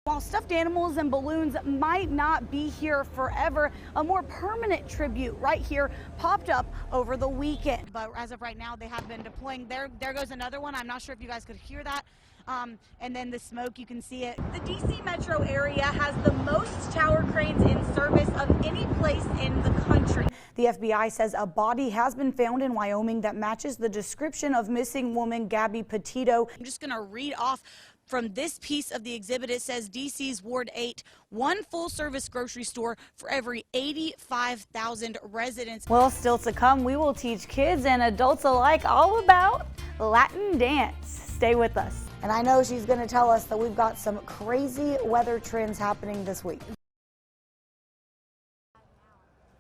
While stuffed animals and balloons might not be here forever, a more permanent tribute right here popped up over the weekend. But as of right now, they have been deploying. There goes another one. I'm not sure if you guys could hear that. And then the smoke, you can see it. The DC metro area has the most tower cranes in service of any place in the country. The FBI says a body has been found in Wyoming that matches the description of missing woman Gabby Petito. I'm just going to read off from this piece of the exhibit. It says DC's Ward 8, one full-service grocery store for every 85,000 residents. Well, still to come, we will teach kids and adults alike all about Latin dance. Stay with us. And I know she's going to tell us that we've got some crazy weather trends happening this week.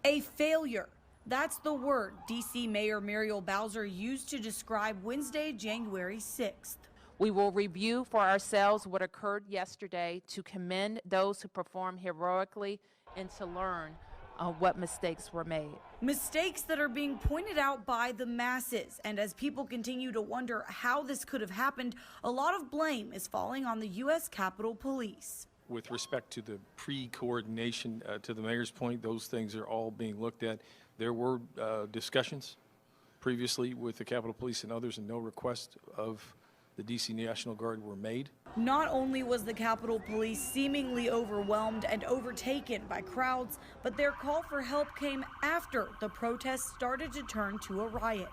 A failure. That's the word DC Mayor Muriel Bowser used to describe Wednesday, January 6th. We will review for ourselves what occurred yesterday to commend those who performed heroically and to learn what mistakes were made. Mistakes that are being pointed out by the masses. And as people continue to wonder how this could have happened, a lot of blame is falling on the U.S. Capitol Police. With respect to the pre-coordination, to the mayor's point, those things are all being looked at. There were discussions previously with the Capitol Police and others, and no request of the DC National Guard were made. Not only was the Capitol Police seemingly overwhelmed and overtaken by crowds, but their call for help came after the protests started to turn to a riot.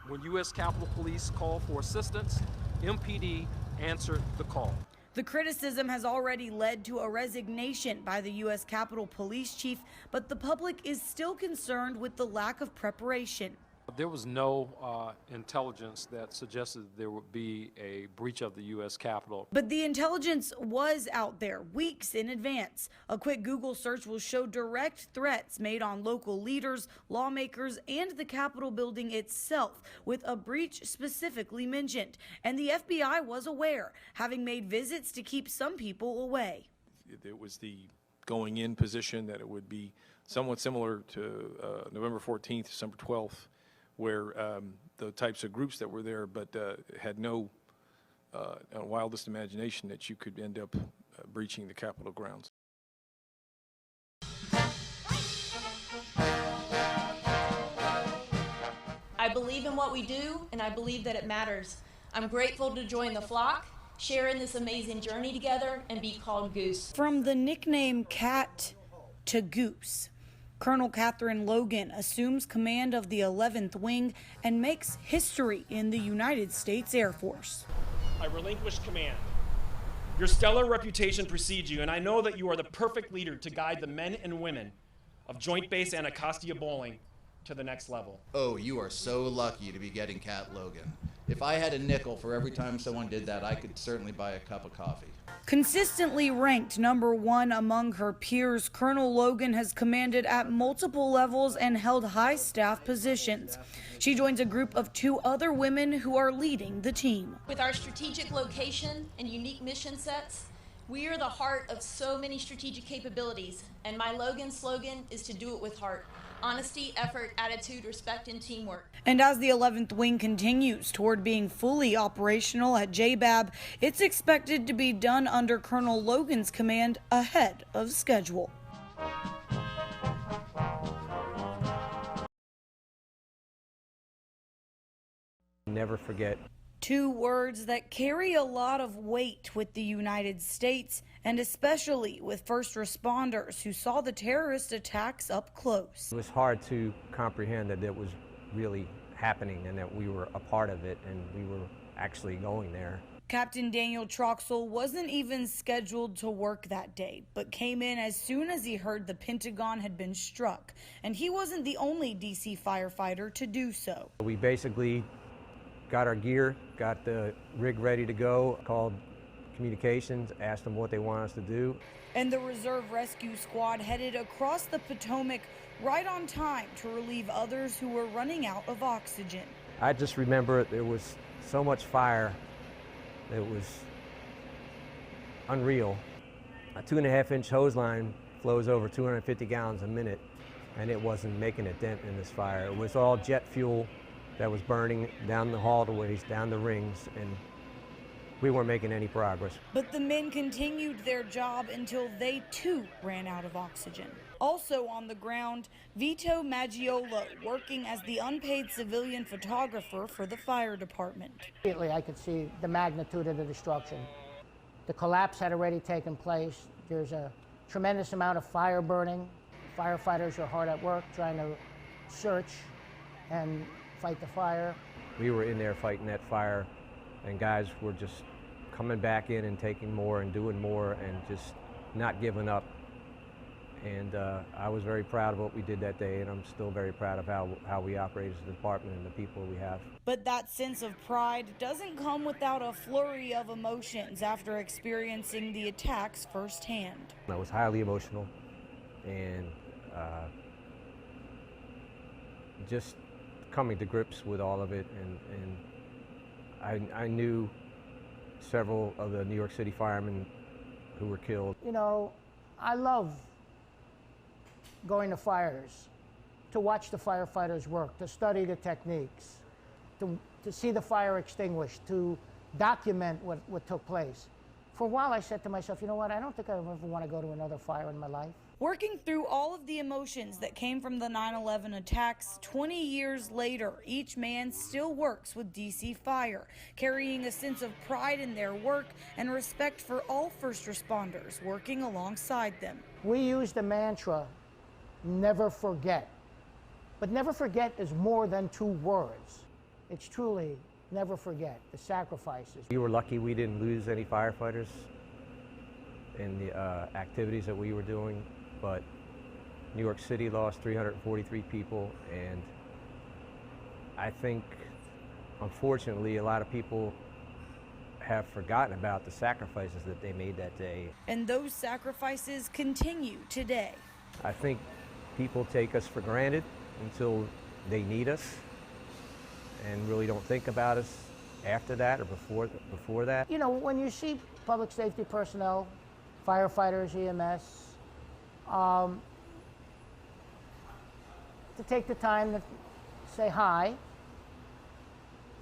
When U.S. Capitol Police called for assistance, MPD answered the call. The criticism has already led to a resignation by the U.S. Capitol Police Chief, but the public is still concerned with the lack of preparation. There was no intelligence that suggested there would be a breach of the U.S. Capitol. But the intelligence was out there weeks in advance. A quick Google search will show direct threats made on local leaders, lawmakers, and the Capitol building itself, with a breach specifically mentioned. And the FBI was aware, having made visits to keep some people away. It was the going in position that it would be somewhat similar to November 14th, December 12th, where the types of groups that were there, but had no wildest imagination that you could end up breaching the Capitol grounds. I believe in what we do, and I believe that it matters. I'm grateful to join the flock, share in this amazing journey together, and be called Goose. From the nickname Cat to Goose, Colonel Catherine Logan assumes command of the 11th Wing and makes history in the United States Air Force. I relinquish command. Your stellar reputation precedes you, and I know that you are the perfect leader to guide the men and women of Joint Base Anacostia Bowling to the next level. Oh, you are so lucky to be getting Cat Logan. If I had a nickel for every time someone did that, I could certainly buy a cup of coffee. Consistently ranked #1 among her peers, Colonel Logan has commanded at multiple levels and held high staff positions. She joins a group of 2 other women who are leading the team. With our strategic location and unique mission sets, we are the heart of so many strategic capabilities, and my Logan slogan is to do it with heart. Honesty, effort, attitude, respect, and teamwork. And as the 11th Wing continues toward being fully operational at JBAB, it's expected to be done under Colonel Logan's command ahead of schedule. Never forget. 2 words that carry a lot of weight with the United States, and especially with first responders who saw the terrorist attacks up close. It was hard to comprehend that it was really happening and that we were a part of it and we were actually going there. Captain Daniel Troxel wasn't even scheduled to work that day, but came in as soon as he heard the Pentagon had been struck. And he wasn't the only DC firefighter to do so. We basically got our gear, got the rig ready to go, called communications, asked them what they want us to do. And the Reserve Rescue Squad headed across the Potomac right on time to relieve others who were running out of oxygen. I just remember there was so much fire, it was unreal. A 2.5-inch hose line flows over 250 gallons a minute, and it wasn't making a dent in this fire. It was all jet fuel that was burning down the hallways, down the rings, and we weren't making any progress. But the men continued their job until they too ran out of oxygen. Also on the ground, Vito Maggiolo, working as the unpaid civilian photographer for the fire department. Immediately I could see the magnitude of the destruction. The collapse had already taken place. There's a tremendous amount of fire burning. Firefighters are hard at work trying to search and fight the fire. We were in there fighting that fire, and guys were just coming back in and taking more and doing more and just not giving up. And I was very proud of what we did that day, and I'm still very proud of how we operate as a department and the people we have. But that sense of pride doesn't come without a flurry of emotions after experiencing the attacks firsthand. I was highly emotional, and just coming to grips with all of it, and I knew several of the New York City firemen who were killed. You know, I love going to fires, to watch the firefighters work, to study the techniques, to see the fire extinguished, to document what took place. For a while I said to myself, you know what, I don't think I ever want to go to another fire in my life. Working through all of the emotions that came from the 9/11 attacks, 20 years later, each man still works with DC Fire, carrying a sense of pride in their work and respect for all first responders working alongside them. We use the mantra, never forget. But never forget is more than 2 words. It's truly never forget the sacrifices. We were lucky we didn't lose any firefighters in the activities that we were doing, but New York City lost 343 people, and I think, unfortunately, a lot of people have forgotten about the sacrifices that they made that day. And those sacrifices continue today. I think people take us for granted until they need us and really don't think about us after that or before that. You know, when you see public safety personnel, firefighters, EMS, to take the time to say hi,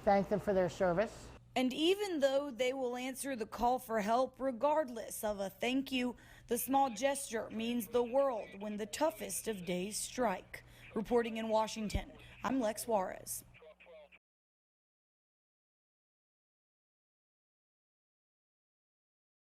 thank them for their service. And even though they will answer the call for help regardless of a thank you, the small gesture means the world when the toughest of days strike. Reporting in Washington, I'm Lex Juarez.